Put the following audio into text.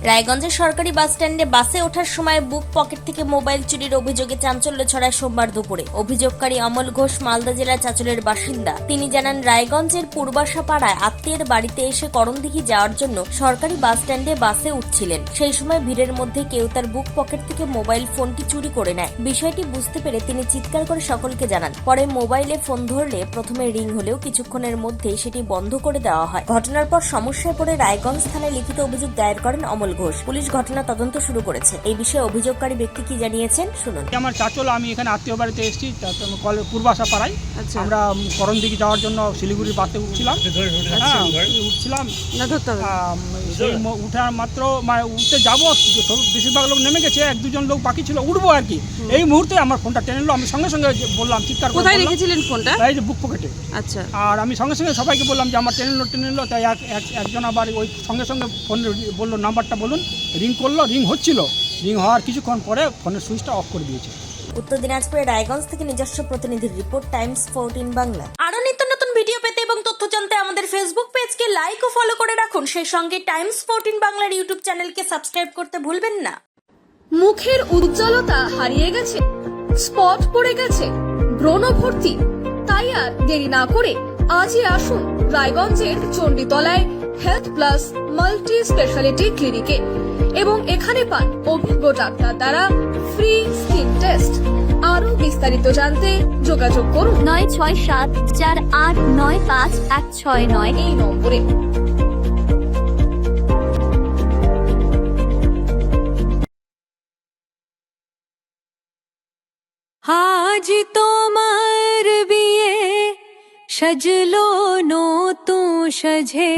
রায়গঞ্জের সরকারি বাস স্ট্যান্ডে বাসে ওঠার সময় বুক পকেট থেকে মোবাইল চুরির অভিযোগে চাঞ্চল্য ছড়ায় সোমবার দুপুরে। অভিযোগকারী অমল ঘোষ মালদা জেলার চাঁচলের বাসিন্দা। তিনি জানান, রায়গঞ্জের পূর্বাশা পাড়ায় আত্মীয়ের বাড়িতে এসে করণদিঘি যাওয়ার জন্য সরকারি বাস স্ট্যান্ডে বাসে উঠছিলেন। সেই সময় ভিড়ের মধ্যে কেউ তার বুক পকেট থেকে মোবাইল ফোনটি চুরি করে নেয়। বিষয়টি বুঝতে পেরে তিনি চিৎকার করে সকলকে জানান। পরে মোবাইলে ফোন ধরলে প্রথমে রিং হলেও কিছুক্ষণের মধ্যেই সেটি বন্ধ করে দেওয়া হয়। ঘটনার পর সমস্যায় পড়ে রায়গঞ্জ থানায় লিখিত অভিযোগ দায়ের করেন অমল ঘোষ। পুলিশ ঘটনা তদন্ত শুরু করেছে। এই বিষয়ে অভিযোগকারী ব্যক্তি কি জানিয়েছেন শুনুন। আমার চাচল, আমি এখানে আত্মীয় বাড়িতে এসেছি পূর্বাশা পাড়ায়। আমরা করণদিঘি যাওয়ার জন্য শিলিগুড়ির বাসে উঠছিলাম। উঠার মাত্র উঠতে যাবো, বেশিরভাগ লোক নেমে গেছে, এক দুজন লোক বাকি ছিল, উঠবো আর কি। এই মুহূর্তে আমার ফোনটা টেনে নিল। আমি সঙ্গে সঙ্গে বললাম, চিৎকার করে। কোথায় রেখেছিলেন ফোনটা? এই যে বুক পকেটে। আচ্ছা। আর আমি সঙ্গে সঙ্গে সবাইকে বললাম যে আমার টেনে নিল। তাই একজন আবার ওই সঙ্গে সঙ্গে ফোন বললো, নাম্বারটা বলুন। রিং করলো, রিং হচ্ছিল। রিং হওয়ার কিছুক্ষণ পরে ফোনের সুইচটা অফ করে দিয়েছে। উত্তর দিনাজপুরের রায়গঞ্জ থেকে নিজস্ব প্রতিনিধির রিপোর্ট, টাইমস 14 বাংলা। আরো নিত্য নতুন ভিডিও পেতে এবং তথ্য জানতে আমাদের ফেসবুক পেজকে লাইক ও ফলো করে রাখুন। সেই সঙ্গে টাইমস 14 বাংলার ইউটিউব চ্যানেলকে সাবস্ক্রাইব করতে ভুলবেন না। মুখের উজ্জ্বলতা হারিয়ে গেছে, স্পট পড়ে গেছে, ব্রণ ভর্তি, তাই আর দেরি না করে আজই আসুন রায়গঞ্জের চণ্ডীতলায় হেলথ প্লাস মাল্টি স্পেশালিটি ক্লিনিকে এবং এখানে পান অভিজ্ঞ ডাক্তার দ্বারা ফ্রি স্কিন টেস্ট। আরো বিস্তারিত জানতে যোগাযোগ করুন 9674895169 এই নম্বরে। আজ তোমার বিয়ে সাজলো নতুন সাজে।